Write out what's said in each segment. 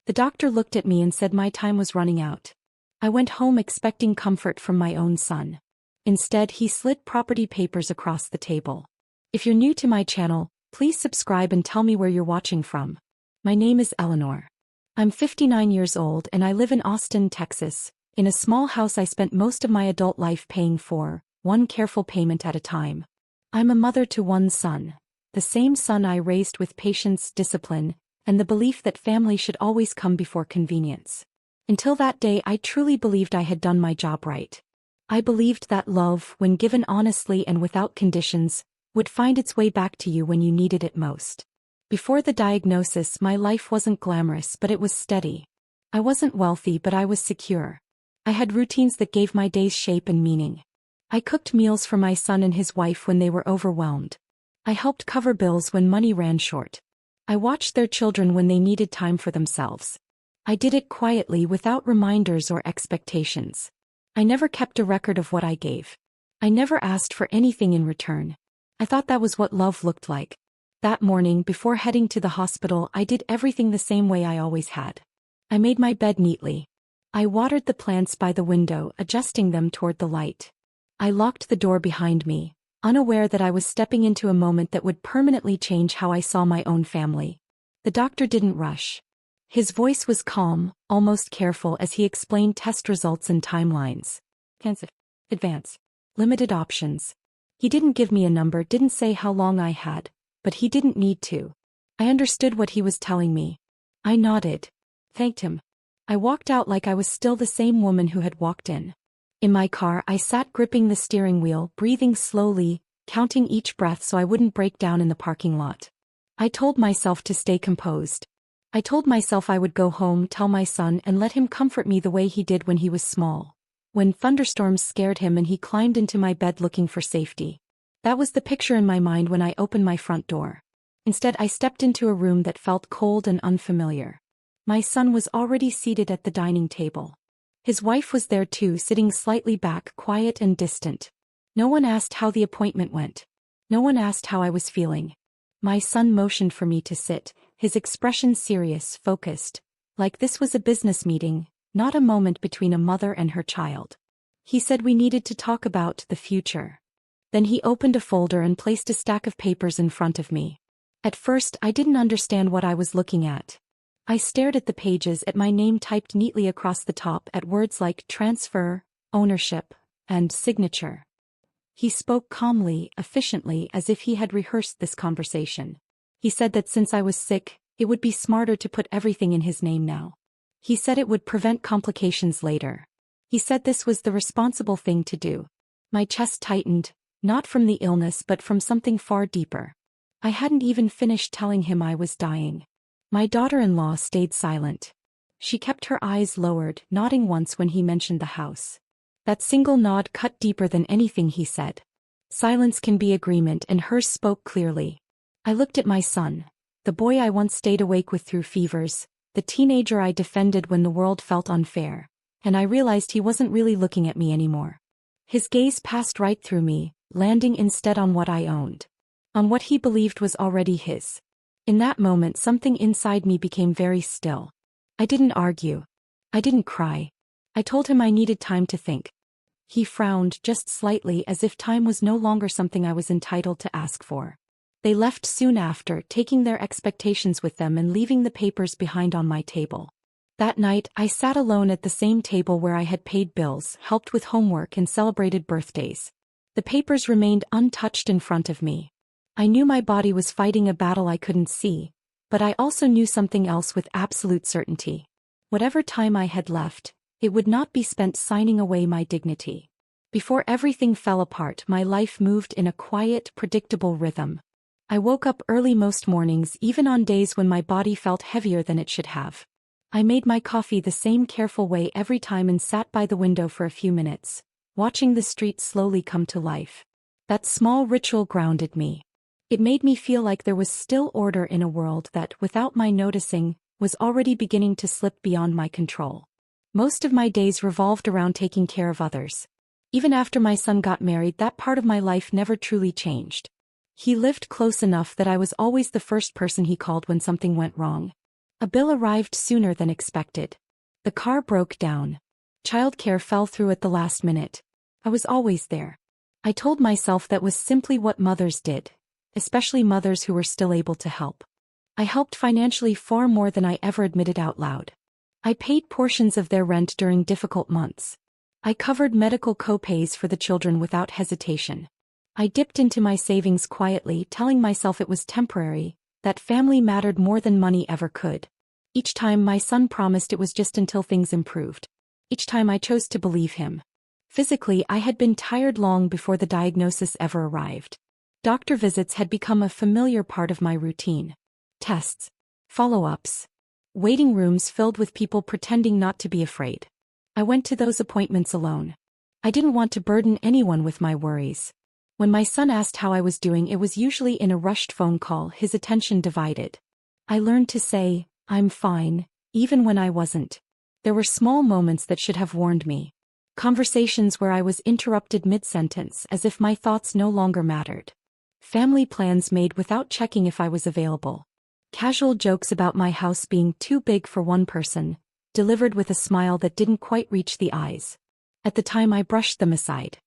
The doctor looked at me and said my time was running out. I went home expecting comfort from my own son. Instead, he slid property papers across the table. If you're new to my channel, please subscribe and tell me where you're watching from. My name is Eleanor. I'm 59 years old and I live in Austin, Texas, in a small house I spent most of my adult life paying for, one careful payment at a time. I'm a mother to one son, the same son I raised with patience, discipline, and the belief that family should always come before convenience. Until that day, I truly believed I had done my job right. I believed that love, when given honestly and without conditions, would find its way back to you when you needed it most. Before the diagnosis, my life wasn't glamorous, but it was steady. I wasn't wealthy, but I was secure. I had routines that gave my days shape and meaning. I cooked meals for my son and his wife when they were overwhelmed. I helped cover bills when money ran short. I watched their children when they needed time for themselves. I did it quietly without reminders or expectations. I never kept a record of what I gave. I never asked for anything in return. I thought that was what love looked like. That morning, before heading to the hospital, I did everything the same way I always had. I made my bed neatly. I watered the plants by the window, adjusting them toward the light. I locked the door behind me, unaware that I was stepping into a moment that would permanently change how I saw my own family. The doctor didn't rush. His voice was calm, almost careful as he explained test results and timelines. Advance. Limited options. He didn't give me a number, didn't say how long I had, but he didn't need to. I understood what he was telling me. I nodded. Thanked him. I walked out like I was still the same woman who had walked in. In my car, I sat gripping the steering wheel, breathing slowly, counting each breath so I wouldn't break down in the parking lot. I told myself to stay composed. I told myself I would go home, tell my son, and let him comfort me the way he did when he was small. When thunderstorms scared him and he climbed into my bed looking for safety. That was the picture in my mind when I opened my front door. Instead, I stepped into a room that felt cold and unfamiliar. My son was already seated at the dining table. His wife was there too, sitting slightly back, quiet and distant. No one asked how the appointment went. No one asked how I was feeling. My son motioned for me to sit, his expression serious, focused, like this was a business meeting, not a moment between a mother and her child. He said we needed to talk about the future. Then he opened a folder and placed a stack of papers in front of me. At first, I didn't understand what I was looking at. I stared at the pages, at my name typed neatly across the top, at words like transfer, ownership, and signature. He spoke calmly, efficiently, as if he had rehearsed this conversation. He said that since I was sick, it would be smarter to put everything in his name now. He said it would prevent complications later. He said this was the responsible thing to do. My chest tightened, not from the illness but from something far deeper. I hadn't even finished telling him I was dying. My daughter-in-law stayed silent. She kept her eyes lowered, nodding once when he mentioned the house. That single nod cut deeper than anything he said. Silence can be agreement, and hers spoke clearly. I looked at my son, the boy I once stayed awake with through fevers, the teenager I defended when the world felt unfair, and I realized he wasn't really looking at me anymore. His gaze passed right through me, landing instead on what I owned. On what he believed was already his. In that moment, something inside me became very still. I didn't argue. I didn't cry. I told him I needed time to think. He frowned just slightly, as if time was no longer something I was entitled to ask for. They left soon after, taking their expectations with them and leaving the papers behind on my table. That night, I sat alone at the same table where I had paid bills, helped with homework, and celebrated birthdays. The papers remained untouched in front of me. I knew my body was fighting a battle I couldn't see, but I also knew something else with absolute certainty. Whatever time I had left, it would not be spent signing away my dignity. Before everything fell apart, my life moved in a quiet, predictable rhythm. I woke up early most mornings, even on days when my body felt heavier than it should have. I made my coffee the same careful way every time and sat by the window for a few minutes, watching the street slowly come to life. That small ritual grounded me. It made me feel like there was still order in a world that, without my noticing, was already beginning to slip beyond my control. Most of my days revolved around taking care of others. Even after my son got married, that part of my life never truly changed. He lived close enough that I was always the first person he called when something went wrong. A bill arrived sooner than expected. The car broke down. Childcare fell through at the last minute. I was always there. I told myself that was simply what mothers did, especially mothers who were still able to help. I helped financially far more than I ever admitted out loud. I paid portions of their rent during difficult months. I covered medical co-pays for the children without hesitation. I dipped into my savings quietly, telling myself it was temporary, that family mattered more than money ever could. Each time my son promised it was just until things improved. Each time I chose to believe him. Physically, I had been tired long before the diagnosis ever arrived. Doctor visits had become a familiar part of my routine. Tests. Follow-ups. Waiting rooms filled with people pretending not to be afraid. I went to those appointments alone. I didn't want to burden anyone with my worries. When my son asked how I was doing, it was usually in a rushed phone call, his attention divided. I learned to say, "I'm fine," even when I wasn't. There were small moments that should have warned me. Conversations where I was interrupted mid-sentence as if my thoughts no longer mattered. Family plans made without checking if I was available. Casual jokes about my house being too big for one person, delivered with a smile that didn't quite reach the eyes. At the time I brushed them aside.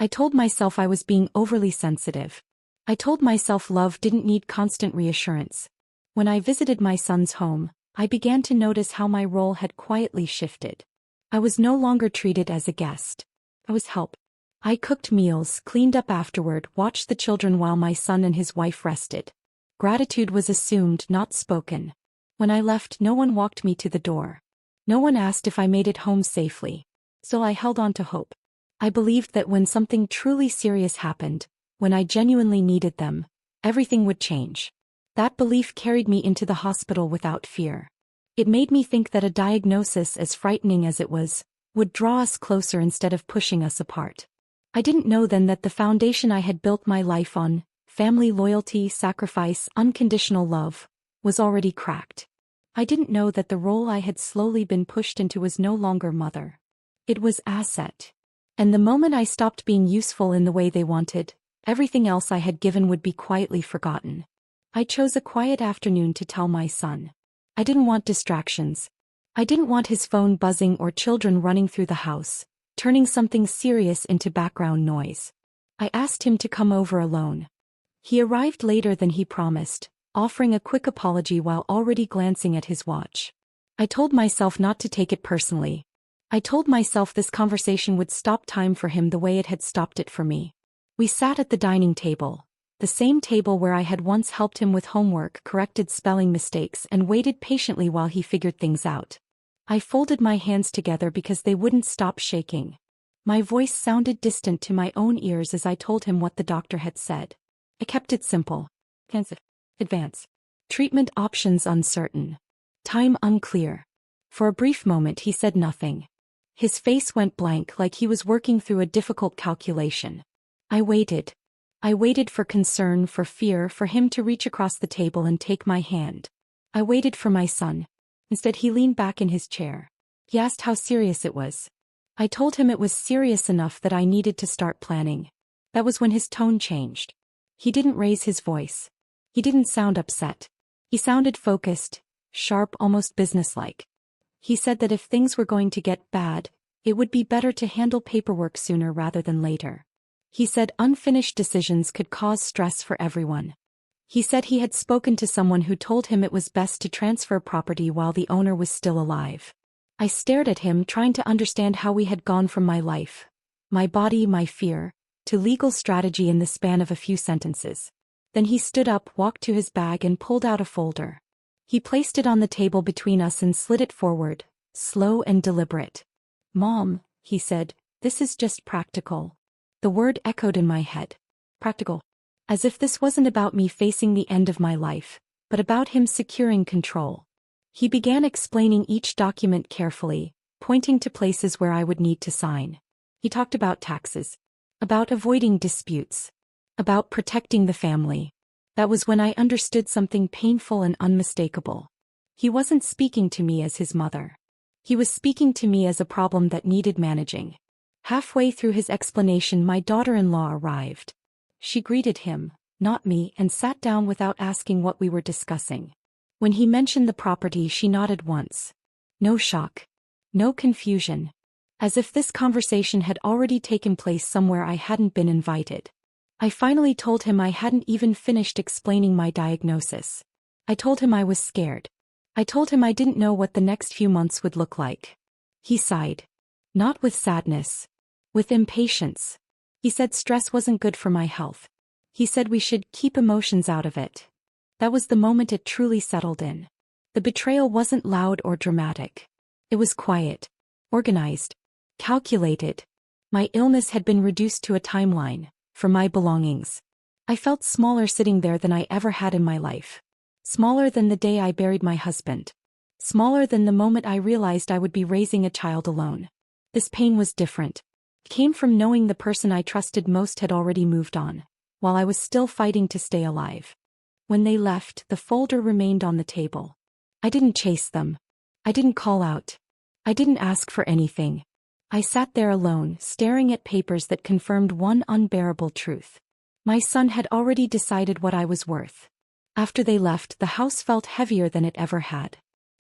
I told myself I was being overly sensitive. I told myself love didn't need constant reassurance. When I visited my son's home, I began to notice how my role had quietly shifted. I was no longer treated as a guest. I was help. I cooked meals, cleaned up afterward, watched the children while my son and his wife rested. Gratitude was assumed, not spoken. When I left, no one walked me to the door. No one asked if I made it home safely. So I held on to hope. I believed that when something truly serious happened, when I genuinely needed them, everything would change. That belief carried me into the hospital without fear. It made me think that a diagnosis, as frightening as it was, would draw us closer instead of pushing us apart. I didn't know then that the foundation I had built my life on, family loyalty, sacrifice, unconditional love, was already cracked. I didn't know that the role I had slowly been pushed into was no longer mother. It was asset. And the moment I stopped being useful in the way they wanted, everything else I had given would be quietly forgotten. I chose a quiet afternoon to tell my son. I didn't want distractions. I didn't want his phone buzzing or children running through the house, turning something serious into background noise. I asked him to come over alone. He arrived later than he promised, offering a quick apology while already glancing at his watch. I told myself not to take it personally. I told myself this conversation would stop time for him the way it had stopped it for me. We sat at the dining table, the same table where I had once helped him with homework, corrected spelling mistakes, and waited patiently while he figured things out. I folded my hands together because they wouldn't stop shaking. My voice sounded distant to my own ears as I told him what the doctor had said. I kept it simple. Advance. Treatment options uncertain. Time unclear. For a brief moment he said nothing. His face went blank, like he was working through a difficult calculation. I waited. I waited for concern, for fear, for him to reach across the table and take my hand. I waited for my son. Instead, he leaned back in his chair. He asked how serious it was. I told him it was serious enough that I needed to start planning. That was when his tone changed. He didn't raise his voice. He didn't sound upset. He sounded focused, sharp, almost businesslike. He said that if things were going to get bad, it would be better to handle paperwork sooner rather than later. He said unfinished decisions could cause stress for everyone. He said he had spoken to someone who told him it was best to transfer property while the owner was still alive. I stared at him, trying to understand how we had gone from my life, my body, my fear, to legal strategy in the span of a few sentences. Then he stood up, walked to his bag, and pulled out a folder. He placed it on the table between us and slid it forward, slow and deliberate. "Mom," he said, "this is just practical." The word echoed in my head. Practical. As if this wasn't about me facing the end of my life, but about him securing control. He began explaining each document carefully, pointing to places where I would need to sign. He talked about taxes, about avoiding disputes, about protecting the family. That was when I understood something painful and unmistakable. He wasn't speaking to me as his mother. He was speaking to me as a problem that needed managing. Halfway through his explanation, my daughter-in-law arrived. She greeted him, not me, and sat down without asking what we were discussing. When he mentioned the property, she nodded once. No shock. No confusion. As if this conversation had already taken place somewhere I hadn't been invited. I finally told him I hadn't even finished explaining my diagnosis. I told him I was scared. I told him I didn't know what the next few months would look like. He sighed. Not with sadness. With impatience. He said stress wasn't good for my health. He said we should keep emotions out of it. That was the moment it truly settled in. The betrayal wasn't loud or dramatic. It was quiet. Organized. Calculated. My illness had been reduced to a timeline. For my belongings. I felt smaller sitting there than I ever had in my life. Smaller than the day I buried my husband. Smaller than the moment I realized I would be raising a child alone. This pain was different. It came from knowing the person I trusted most had already moved on, while I was still fighting to stay alive. When they left, the folder remained on the table. I didn't chase them. I didn't call out. I didn't ask for anything. I sat there alone, staring at papers that confirmed one unbearable truth. My son had already decided what I was worth. After they left, the house felt heavier than it ever had.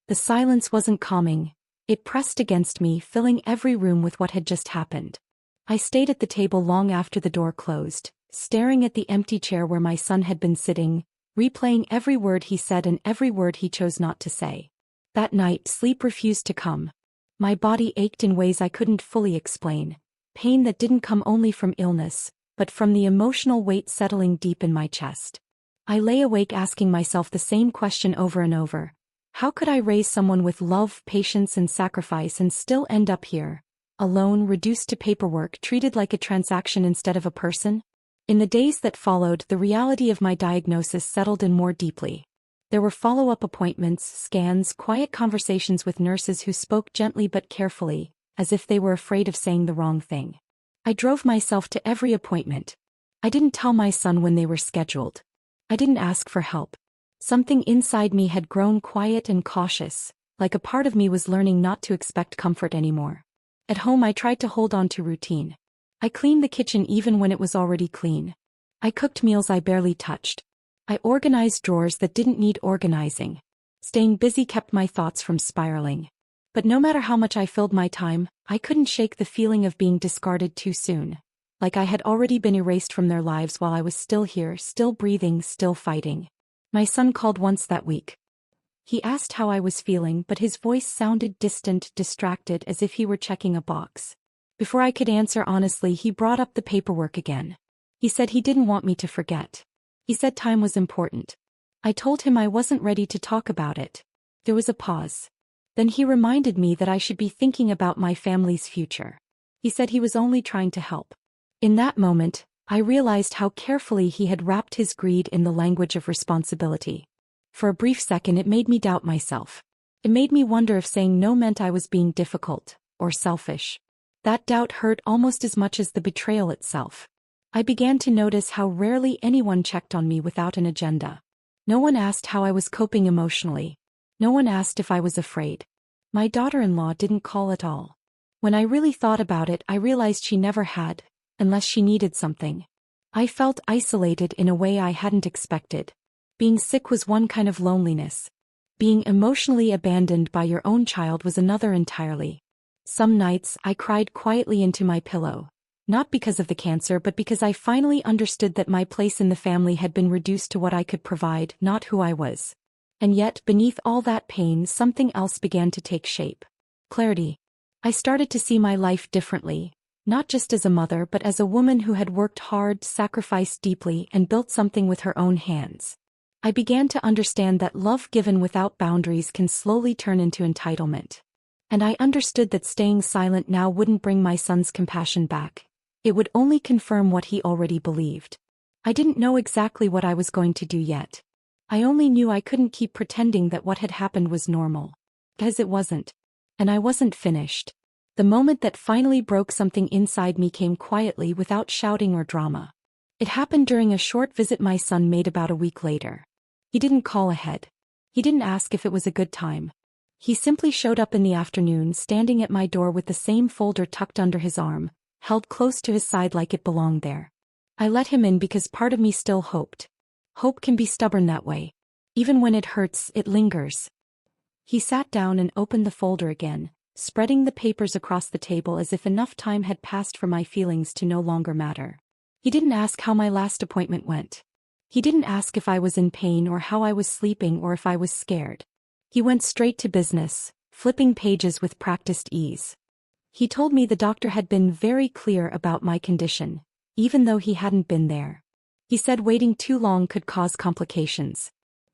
The silence wasn't calming. It pressed against me, filling every room with what had just happened. I stayed at the table long after the door closed, staring at the empty chair where my son had been sitting, replaying every word he said and every word he chose not to say. That night, sleep refused to come. My body ached in ways I couldn't fully explain, pain that didn't come only from illness, but from the emotional weight settling deep in my chest. I lay awake asking myself the same question over and over. How could I raise someone with love, patience, and sacrifice and still end up here, alone, reduced to paperwork, treated like a transaction instead of a person? In the days that followed, the reality of my diagnosis settled in more deeply. There were follow-up appointments, scans, quiet conversations with nurses who spoke gently but carefully, as if they were afraid of saying the wrong thing. I drove myself to every appointment. I didn't tell my son when they were scheduled. I didn't ask for help. Something inside me had grown quiet and cautious, like a part of me was learning not to expect comfort anymore. At home I tried to hold on to routine. I cleaned the kitchen even when it was already clean. I cooked meals I barely touched. I organized drawers that didn't need organizing. Staying busy kept my thoughts from spiraling. But no matter how much I filled my time, I couldn't shake the feeling of being discarded too soon. Like I had already been erased from their lives while I was still here, still breathing, still fighting. My son called once that week. He asked how I was feeling, but his voice sounded distant, distracted, as if he were checking a box. Before I could answer honestly, he brought up the paperwork again. He said he didn't want me to forget. He said time was important. I told him I wasn't ready to talk about it. There was a pause. Then he reminded me that I should be thinking about my family's future. He said he was only trying to help. In that moment, I realized how carefully he had wrapped his greed in the language of responsibility. For a brief second it made me doubt myself. It made me wonder if saying no meant I was being difficult, or selfish. That doubt hurt almost as much as the betrayal itself. I began to notice how rarely anyone checked on me without an agenda. No one asked how I was coping emotionally. No one asked if I was afraid. My daughter-in-law didn't call at all. When I really thought about it, I realized she never had, unless she needed something. I felt isolated in a way I hadn't expected. Being sick was one kind of loneliness. Being emotionally abandoned by your own child was another entirely. Some nights, I cried quietly into my pillow. Not because of the cancer, but because I finally understood that my place in the family had been reduced to what I could provide, not who I was. And yet, beneath all that pain, something else began to take shape. Clarity. I started to see my life differently, not just as a mother but as a woman who had worked hard, sacrificed deeply, and built something with her own hands. I began to understand that love given without boundaries can slowly turn into entitlement. And I understood that staying silent now wouldn't bring my son's compassion back. It would only confirm what he already believed. I didn't know exactly what I was going to do yet. I only knew I couldn't keep pretending that what had happened was normal. Because it wasn't. And I wasn't finished. The moment that finally broke something inside me came quietly without shouting or drama. It happened during a short visit my son made about a week later. He didn't call ahead. He didn't ask if it was a good time. He simply showed up in the afternoon, standing at my door with the same folder tucked under his arm, held close to his side like it belonged there. I let him in because part of me still hoped. Hope can be stubborn that way. Even when it hurts, it lingers. He sat down and opened the folder again, spreading the papers across the table as if enough time had passed for my feelings to no longer matter. He didn't ask how my last appointment went. He didn't ask if I was in pain or how I was sleeping or if I was scared. He went straight to business, flipping pages with practiced ease. He told me the doctor had been very clear about my condition, even though he hadn't been there. He said waiting too long could cause complications.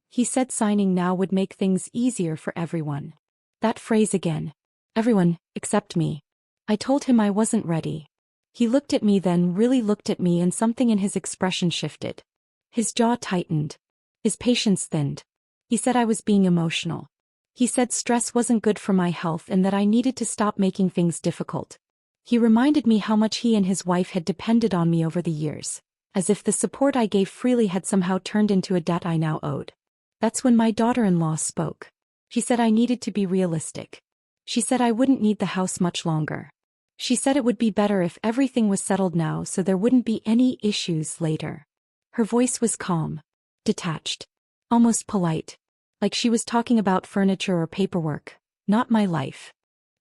He said signing now would make things easier for everyone. That phrase again. Everyone, except me. I told him I wasn't ready. He looked at me, then really looked at me, and something in his expression shifted. His jaw tightened. His patience thinned. He said I was being emotional. He said stress wasn't good for my health and that I needed to stop making things difficult. He reminded me how much he and his wife had depended on me over the years, as if the support I gave freely had somehow turned into a debt I now owed. That's when my daughter-in-law spoke. She said I needed to be realistic. She said I wouldn't need the house much longer. She said it would be better if everything was settled now so there wouldn't be any issues later. Her voice was calm, detached, almost polite, like she was talking about furniture or paperwork, not my life.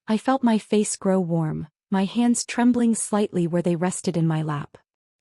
I felt my face grow warm, my hands trembling slightly where they rested in my lap.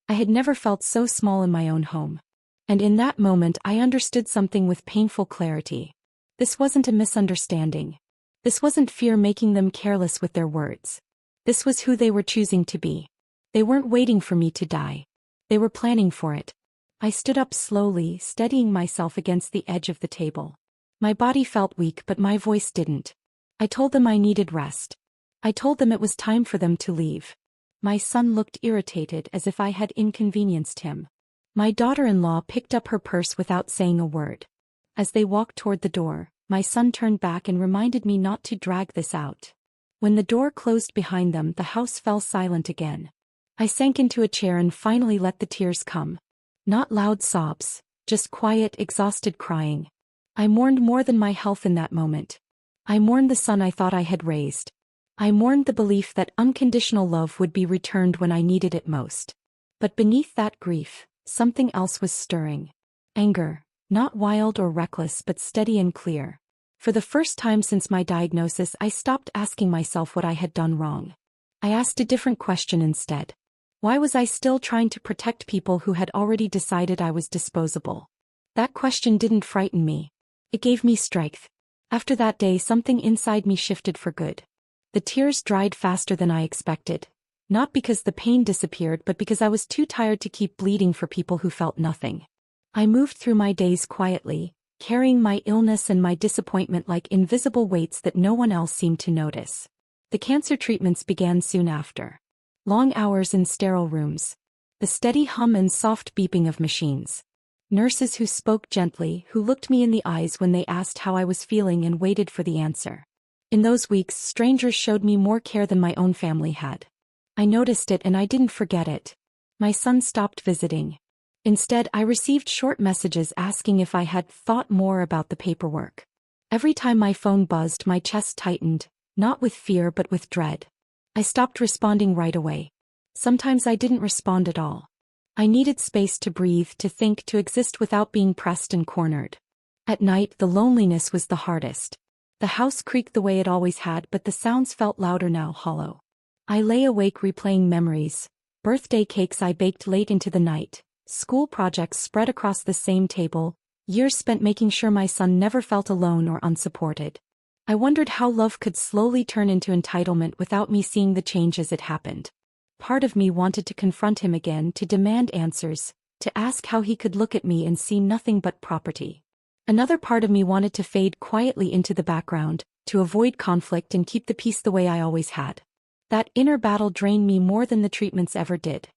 I had never felt so small in my own home. And in that moment I understood something with painful clarity. This wasn't a misunderstanding. This wasn't fear making them careless with their words. This was who they were choosing to be. They weren't waiting for me to die. They were planning for it. I stood up slowly, steadying myself against the edge of the table. My body felt weak, but my voice didn't. I told them I needed rest. I told them it was time for them to leave. My son looked irritated, as if I had inconvenienced him. My daughter-in-law picked up her purse without saying a word. As they walked toward the door, my son turned back and reminded me not to drag this out. When the door closed behind them, the house fell silent again. I sank into a chair and finally let the tears come. Not loud sobs, just quiet, exhausted crying. I mourned more than my health in that moment. I mourned the son I thought I had raised. I mourned the belief that unconditional love would be returned when I needed it most. But beneath that grief, something else was stirring. Anger, not wild or reckless but steady and clear. For the first time since my diagnosis, I stopped asking myself what I had done wrong. I asked a different question instead. Why was I still trying to protect people who had already decided I was disposable? That question didn't frighten me. It gave me strength. After that day, something inside me shifted for good. The tears dried faster than I expected. Not because the pain disappeared, but because I was too tired to keep bleeding for people who felt nothing. I moved through my days quietly, carrying my illness and my disappointment like invisible weights that no one else seemed to notice. The cancer treatments began soon after. Long hours in sterile rooms. The steady hum and soft beeping of machines. Nurses who spoke gently, who looked me in the eyes when they asked how I was feeling and waited for the answer. In those weeks, strangers showed me more care than my own family had. I noticed it and I didn't forget it. My son stopped visiting. Instead, I received short messages asking if I had thought more about the paperwork. Every time my phone buzzed, my chest tightened, not with fear but with dread. I stopped responding right away. Sometimes I didn't respond at all. I needed space to breathe, to think, to exist without being pressed and cornered. At night, the loneliness was the hardest. The house creaked the way it always had, but the sounds felt louder now, hollow. I lay awake replaying memories, birthday cakes I baked late into the night, school projects spread across the same table, years spent making sure my son never felt alone or unsupported. I wondered how love could slowly turn into entitlement without me seeing the change as it happened. Part of me wanted to confront him again, to demand answers, to ask how he could look at me and see nothing but property. Another part of me wanted to fade quietly into the background, to avoid conflict and keep the peace the way I always had. That inner battle drained me more than the treatments ever did.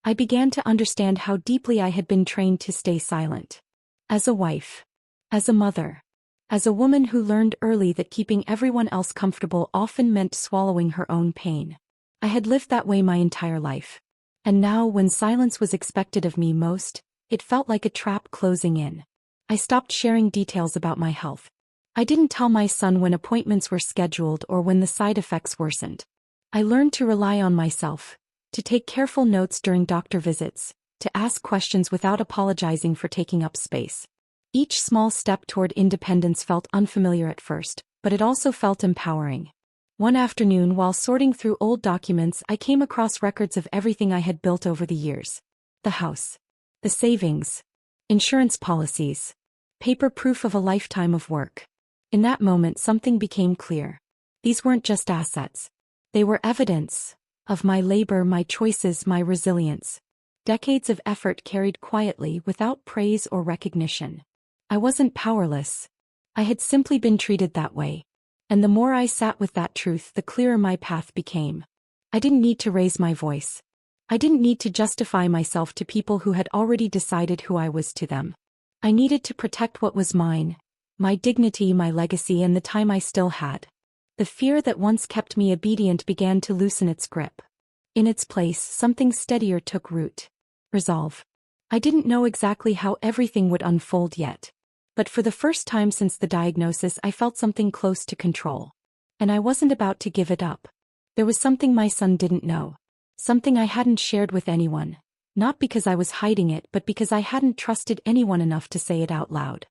I began to understand how deeply I had been trained to stay silent. As a wife. As a mother. As a woman who learned early that keeping everyone else comfortable often meant swallowing her own pain. I had lived that way my entire life. And now, when silence was expected of me most, it felt like a trap closing in. I stopped sharing details about my health. I didn't tell my son when appointments were scheduled or when the side effects worsened. I learned to rely on myself, to take careful notes during doctor visits, to ask questions without apologizing for taking up space. Each small step toward independence felt unfamiliar at first, but it also felt empowering. One afternoon, while sorting through old documents, I came across records of everything I had built over the years. The house. The savings. Insurance policies. Paper proof of a lifetime of work. In that moment, something became clear. These weren't just assets. They were evidence of my labor, my choices, my resilience. Decades of effort carried quietly without praise or recognition. I wasn't powerless. I had simply been treated that way. And the more I sat with that truth, the clearer my path became. I didn't need to raise my voice. I didn't need to justify myself to people who had already decided who I was to them. I needed to protect what was mine, my dignity, my legacy, and the time I still had. The fear that once kept me obedient began to loosen its grip. In its place, something steadier took root. Resolve. I didn't know exactly how everything would unfold yet. But for the first time since the diagnosis, I felt something close to control. And I wasn't about to give it up. There was something my son didn't know. Something I hadn't shared with anyone. Not because I was hiding it, but because I hadn't trusted anyone enough to say it out loud.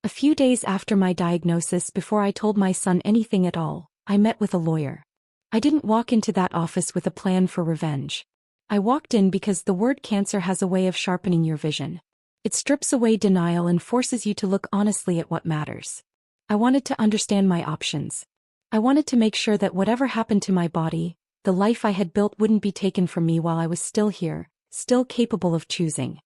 A few days after my diagnosis, before I told my son anything at all, I met with a lawyer. I didn't walk into that office with a plan for revenge. I walked in because the word cancer has a way of sharpening your vision. It strips away denial and forces you to look honestly at what matters. I wanted to understand my options. I wanted to make sure that whatever happened to my body, the life I had built, wouldn't be taken from me while I was still here, still capable of choosing.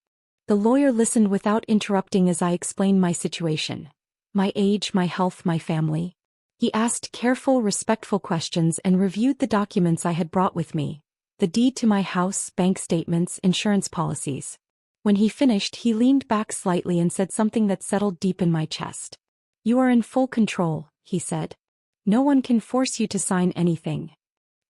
The lawyer listened without interrupting as I explained my situation. My age, my health, my family. He asked careful, respectful questions and reviewed the documents I had brought with me. The deed to my house, bank statements, insurance policies. When he finished, he leaned back slightly and said something that settled deep in my chest. "You are in full control," he said. "No one can force you to sign anything."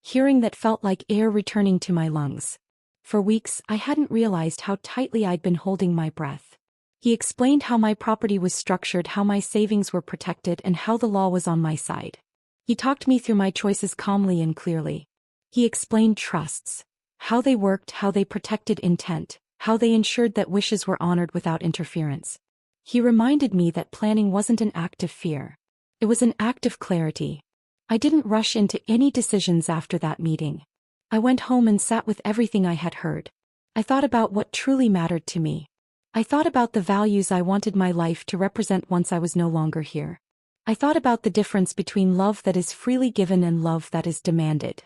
Hearing that felt like air returning to my lungs. For weeks, I hadn't realized how tightly I'd been holding my breath. He explained how my property was structured, how my savings were protected, and how the law was on my side. He talked me through my choices calmly and clearly. He explained trusts. How they worked, how they protected intent. How they ensured that wishes were honored without interference. He reminded me that planning wasn't an act of fear. It was an act of clarity. I didn't rush into any decisions after that meeting. I went home and sat with everything I had heard. I thought about what truly mattered to me. I thought about the values I wanted my life to represent once I was no longer here. I thought about the difference between love that is freely given and love that is demanded.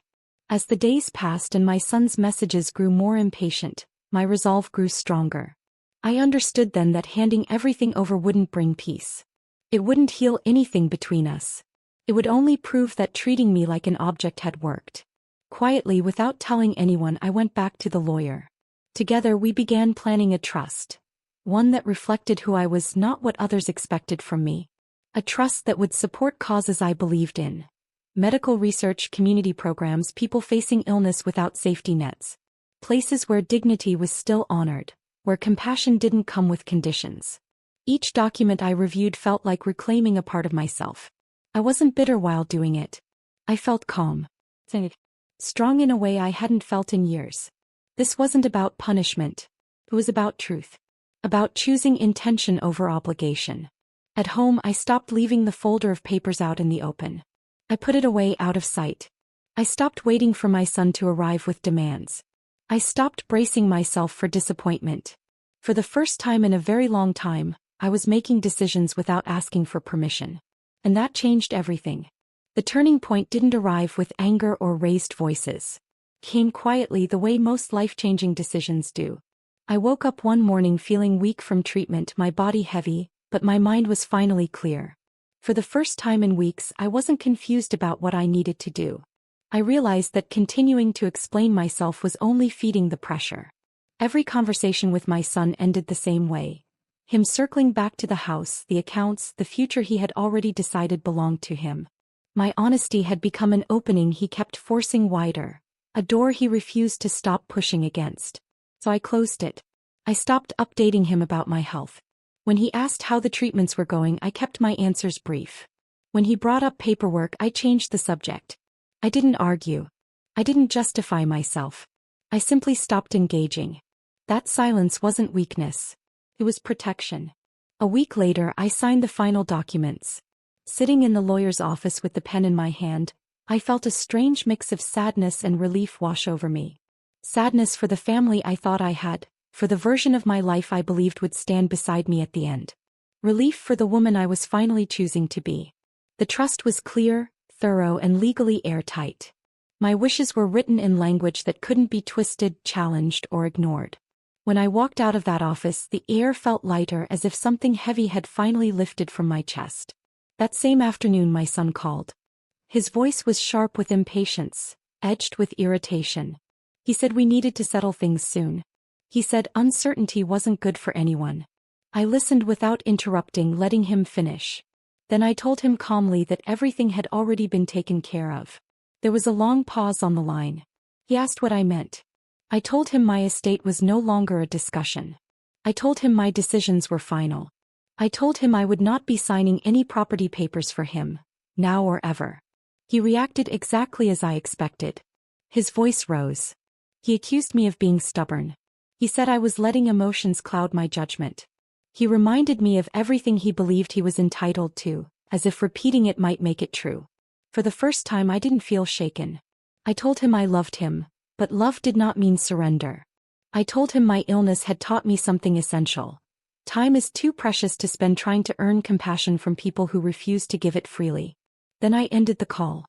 As the days passed and my son's messages grew more impatient, my resolve grew stronger. I understood then that handing everything over wouldn't bring peace. It wouldn't heal anything between us. It would only prove that treating me like an object had worked. Quietly, without telling anyone, I went back to the lawyer. Together we began planning a trust. One that reflected who I was, not what others expected from me. A trust that would support causes I believed in. Medical research, community programs, people facing illness without safety nets. Places where dignity was still honored, where compassion didn't come with conditions. Each document I reviewed felt like reclaiming a part of myself. I wasn't bitter while doing it. I felt calm. Strong in a way I hadn't felt in years. This wasn't about punishment. It was about truth. About choosing intention over obligation. At home, I stopped leaving the folder of papers out in the open. I put it away, out of sight. I stopped waiting for my son to arrive with demands. I stopped bracing myself for disappointment. For the first time in a very long time, I was making decisions without asking for permission. And that changed everything. The turning point didn't arrive with anger or raised voices. It came quietly, the way most life-changing decisions do. I woke up one morning feeling weak from treatment, my body heavy, but my mind was finally clear. For the first time in weeks, I wasn't confused about what I needed to do. I realized that continuing to explain myself was only feeding the pressure. Every conversation with my son ended the same way. Him circling back to the house, the accounts, the future he had already decided belonged to him. My honesty had become an opening he kept forcing wider, a door he refused to stop pushing against. So I closed it. I stopped updating him about my health. When he asked how the treatments were going, I kept my answers brief. When he brought up paperwork, I changed the subject. I didn't argue. I didn't justify myself. I simply stopped engaging. That silence wasn't weakness. It was protection. A week later, I signed the final documents. Sitting in the lawyer's office with the pen in my hand, I felt a strange mix of sadness and relief wash over me. Sadness for the family I thought I had, for the version of my life I believed would stand beside me at the end. Relief for the woman I was finally choosing to be. The trust was clear, thorough, and legally airtight. My wishes were written in language that couldn't be twisted, challenged, or ignored. When I walked out of that office, the air felt lighter, as if something heavy had finally lifted from my chest. That same afternoon my son called. His voice was sharp with impatience, edged with irritation. He said we needed to settle things soon. He said uncertainty wasn't good for anyone. I listened without interrupting, letting him finish. Then I told him calmly that everything had already been taken care of. There was a long pause on the line. He asked what I meant. I told him my estate was no longer a discussion. I told him my decisions were final. I told him I would not be signing any property papers for him, now or ever. He reacted exactly as I expected. His voice rose. He accused me of being stubborn. He said I was letting emotions cloud my judgment. He reminded me of everything he believed he was entitled to, as if repeating it might make it true. For the first time I didn't feel shaken. I told him I loved him, but love did not mean surrender. I told him my illness had taught me something essential. Time is too precious to spend trying to earn compassion from people who refuse to give it freely. Then I ended the call.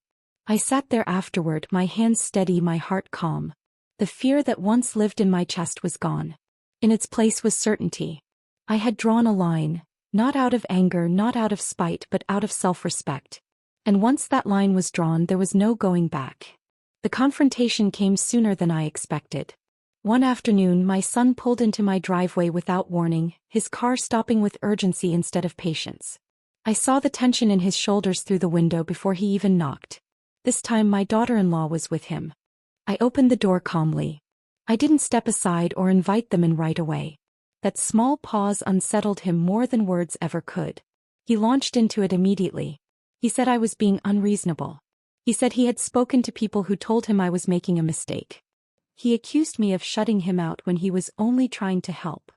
I sat there afterward, my hands steady, my heart calm. The fear that once lived in my chest was gone. In its place was certainty. I had drawn a line, not out of anger, not out of spite, but out of self-respect. And once that line was drawn, there was no going back. The confrontation came sooner than I expected. One afternoon, my son pulled into my driveway without warning, his car stopping with urgency instead of patience. I saw the tension in his shoulders through the window before he even knocked. This time my daughter-in-law was with him. I opened the door calmly. I didn't step aside or invite them in right away. That small pause unsettled him more than words ever could. He launched into it immediately. He said I was being unreasonable. He said he had spoken to people who told him I was making a mistake. He accused me of shutting him out when he was only trying to help.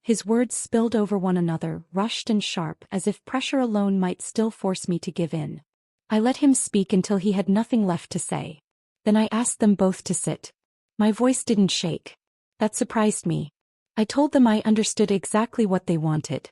His words spilled over one another, rushed and sharp, as if pressure alone might still force me to give in. I let him speak until he had nothing left to say. Then I asked them both to sit. My voice didn't shake. That surprised me. I told them I understood exactly what they wanted.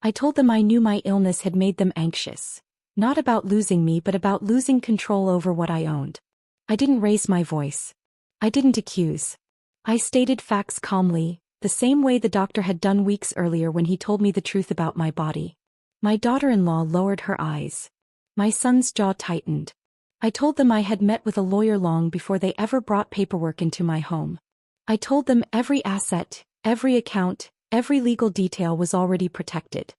I told them I knew my illness had made them anxious. Not about losing me, but about losing control over what I owned. I didn't raise my voice. I didn't accuse. I stated facts calmly, the same way the doctor had done weeks earlier when he told me the truth about my body. My daughter-in-law lowered her eyes. My son's jaw tightened. I told them I had met with a lawyer long before they ever brought paperwork into my home. I told them every asset, every account, every legal detail was already protected.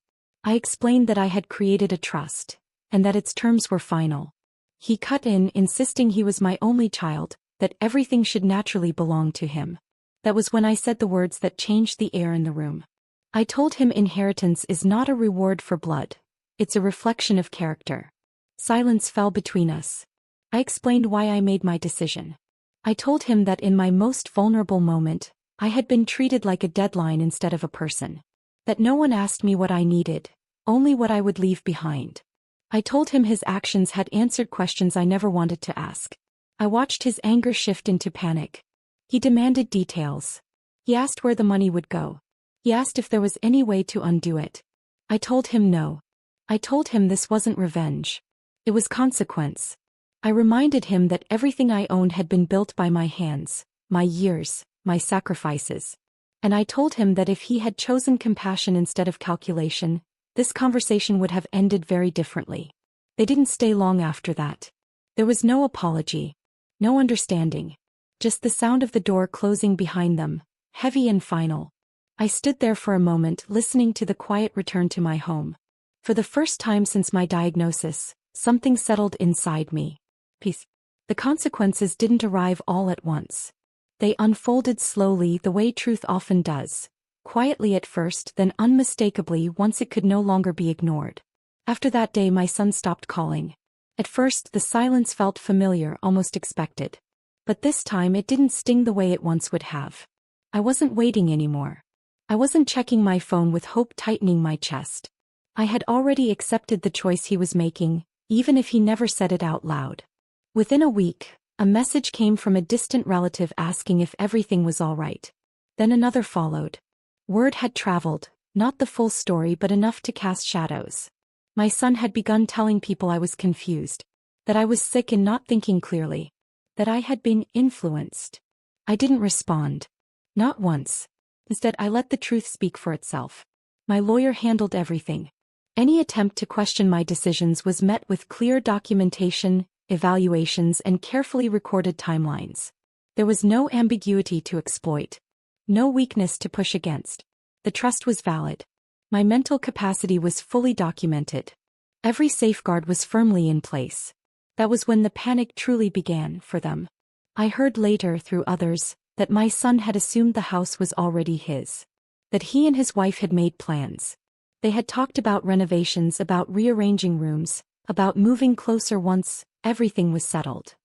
I explained that I had created a trust, and that its terms were final. He cut in, insisting he was my only child, that everything should naturally belong to him. That was when I said the words that changed the air in the room. I told him inheritance is not a reward for blood. It's a reflection of character. Silence fell between us. I explained why I made my decision. I told him that in my most vulnerable moment, I had been treated like a deadline instead of a person. That no one asked me what I needed, only what I would leave behind. I told him his actions had answered questions I never wanted to ask. I watched his anger shift into panic. He demanded details. He asked where the money would go. He asked if there was any way to undo it. I told him no. I told him this wasn't revenge. It was consequence. I reminded him that everything I owned had been built by my hands, my years, my sacrifices. And I told him that if he had chosen compassion instead of calculation, this conversation would have ended very differently. They didn't stay long after that. There was no apology. No understanding. Just the sound of the door closing behind them, heavy and final. I stood there for a moment, listening to the quiet return to my home. For the first time since my diagnosis, something settled inside me. Peace. The consequences didn't arrive all at once. They unfolded slowly, the way truth often does. Quietly at first, then unmistakably once it could no longer be ignored. After that day my son stopped calling. At first the silence felt familiar, almost expected. But this time it didn't sting the way it once would have. I wasn't waiting anymore. I wasn't checking my phone with hope tightening my chest. I had already accepted the choice he was making, even if he never said it out loud. Within a week, a message came from a distant relative asking if everything was all right. Then another followed. Word had traveled, not the full story but enough to cast shadows. My son had begun telling people I was confused, that I was sick and not thinking clearly, that I had been influenced. I didn't respond. Not once. Instead, I let the truth speak for itself. My lawyer handled everything. Any attempt to question my decisions was met with clear documentation, evaluations, and carefully recorded timelines. There was no ambiguity to exploit. No weakness to push against. The trust was valid. My mental capacity was fully documented. Every safeguard was firmly in place. That was when the panic truly began for them. I heard later through others that my son had assumed the house was already his. That he and his wife had made plans. They had talked about renovations, about rearranging rooms, about moving closer once everything was settled.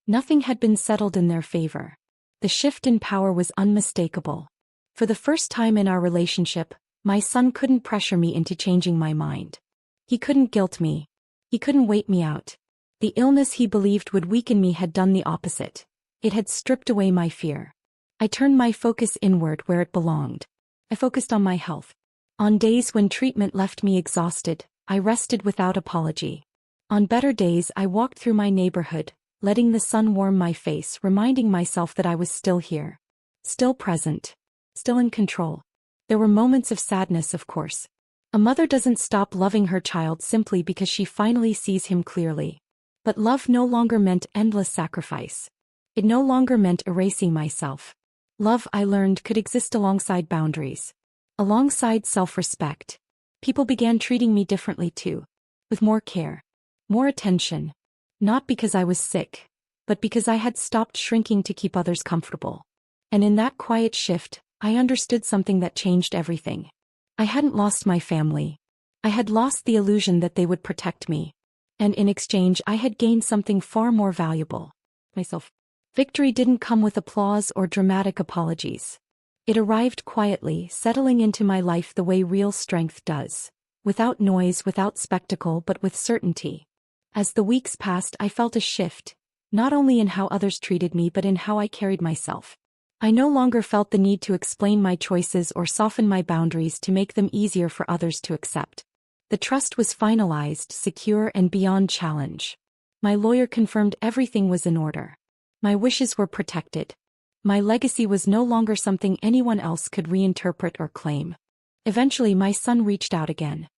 Nothing had been settled in their favor. The shift in power was unmistakable. For the first time in our relationship, my son couldn't pressure me into changing my mind. He couldn't guilt me. He couldn't wait me out. The illness he believed would weaken me had done the opposite. It had stripped away my fear. I turned my focus inward where it belonged. I focused on my health. On days when treatment left me exhausted, I rested without apology. On better days, I walked through my neighborhood, letting the sun warm my face, reminding myself that I was still here. Still present. Still in control. There were moments of sadness, of course. A mother doesn't stop loving her child simply because she finally sees him clearly. But love no longer meant endless sacrifice. It no longer meant erasing myself. Love, I learned, could exist alongside boundaries. Alongside self-respect. People began treating me differently too. With more care. More attention. Not because I was sick, but because I had stopped shrinking to keep others comfortable. And in that quiet shift, I understood something that changed everything. I hadn't lost my family. I had lost the illusion that they would protect me. And in exchange, I had gained something far more valuable. Myself. Victory didn't come with applause or dramatic apologies. It arrived quietly, settling into my life the way real strength does. Without noise, without spectacle, but with certainty. As the weeks passed, I felt a shift, not only in how others treated me but in how I carried myself. I no longer felt the need to explain my choices or soften my boundaries to make them easier for others to accept. The trust was finalized, secure, and beyond challenge. My lawyer confirmed everything was in order. My wishes were protected. My legacy was no longer something anyone else could reinterpret or claim. Eventually, my son reached out again.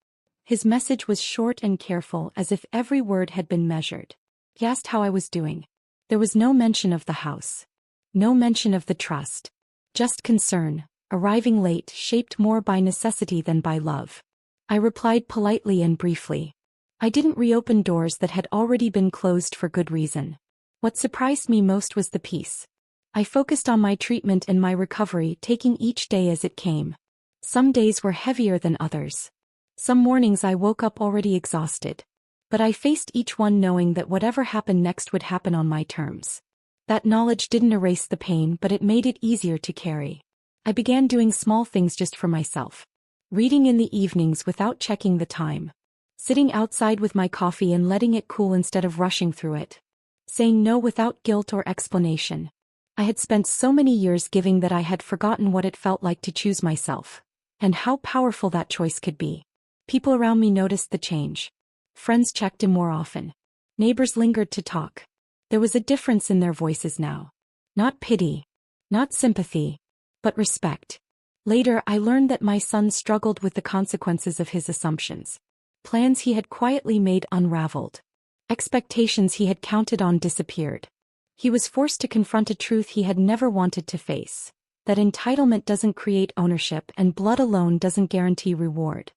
His message was short and careful, as if every word had been measured. He asked how I was doing. There was no mention of the house. No mention of the trust. Just concern, arriving late, shaped more by necessity than by love. I replied politely and briefly. I didn't reopen doors that had already been closed for good reason. What surprised me most was the peace. I focused on my treatment and my recovery, taking each day as it came. Some days were heavier than others. Some mornings I woke up already exhausted. But I faced each one knowing that whatever happened next would happen on my terms. That knowledge didn't erase the pain, but it made it easier to carry. I began doing small things just for myself. Reading in the evenings without checking the time. Sitting outside with my coffee and letting it cool instead of rushing through it. Saying no without guilt or explanation. I had spent so many years giving that I had forgotten what it felt like to choose myself. And how powerful that choice could be. People around me noticed the change. Friends checked in more often. Neighbors lingered to talk. There was a difference in their voices now. Not pity. Not sympathy. But respect. Later, I learned that my son struggled with the consequences of his assumptions. Plans he had quietly made unraveled. Expectations he had counted on disappeared. He was forced to confront a truth he had never wanted to face. That entitlement doesn't create ownership and blood alone doesn't guarantee reward.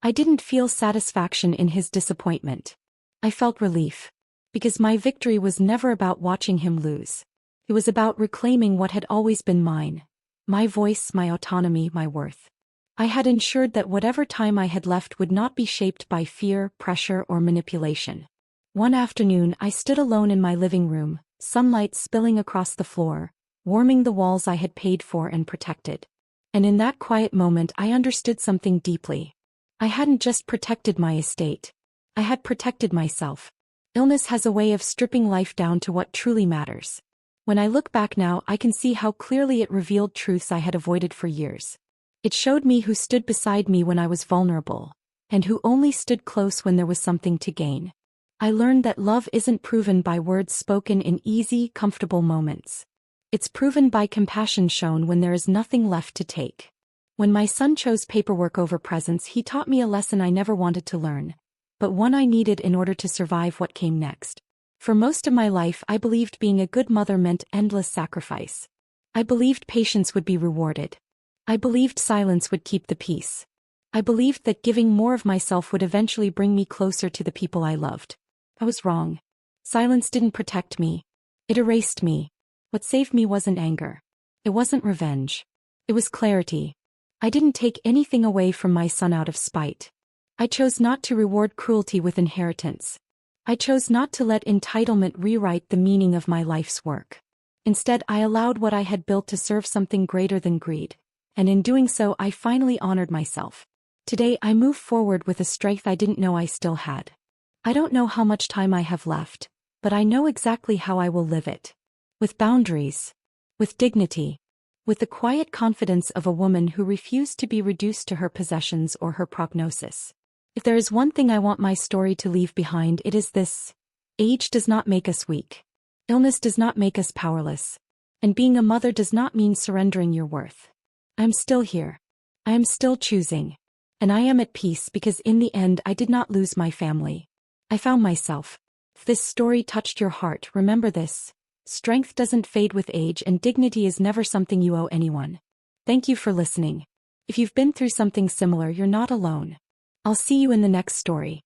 I didn't feel satisfaction in his disappointment. I felt relief. Because my victory was never about watching him lose. It was about reclaiming what had always been mine. My voice, my autonomy, my worth. I had ensured that whatever time I had left would not be shaped by fear, pressure, or manipulation. One afternoon, I stood alone in my living room, sunlight spilling across the floor, warming the walls I had paid for and protected. And in that quiet moment I understood something deeply. I hadn't just protected my estate. I had protected myself. Illness has a way of stripping life down to what truly matters. When I look back now, I can see how clearly it revealed truths I had avoided for years. It showed me who stood beside me when I was vulnerable, and who only stood close when there was something to gain. I learned that love isn't proven by words spoken in easy, comfortable moments. It's proven by compassion shown when there is nothing left to take. When my son chose paperwork over presents, he taught me a lesson I never wanted to learn, but one I needed in order to survive what came next. For most of my life, I believed being a good mother meant endless sacrifice. I believed patience would be rewarded. I believed silence would keep the peace. I believed that giving more of myself would eventually bring me closer to the people I loved. I was wrong. Silence didn't protect me. It erased me. What saved me wasn't anger. It wasn't revenge. It was clarity. I didn't take anything away from my son out of spite. I chose not to reward cruelty with inheritance. I chose not to let entitlement rewrite the meaning of my life's work. Instead, I allowed what I had built to serve something greater than greed, and in doing so I finally honored myself. Today I move forward with a strength I didn't know I still had. I don't know how much time I have left, but I know exactly how I will live it. With boundaries. With dignity. With the quiet confidence of a woman who refused to be reduced to her possessions or her prognosis. If there is one thing I want my story to leave behind, it is this. Age does not make us weak. Illness does not make us powerless. And being a mother does not mean surrendering your worth. I am still here. I am still choosing. And I am at peace because in the end I did not lose my family. I found myself. If this story touched your heart, remember this. Strength doesn't fade with age, and dignity is never something you owe anyone. Thank you for listening. If you've been through something similar, you're not alone. I'll see you in the next story.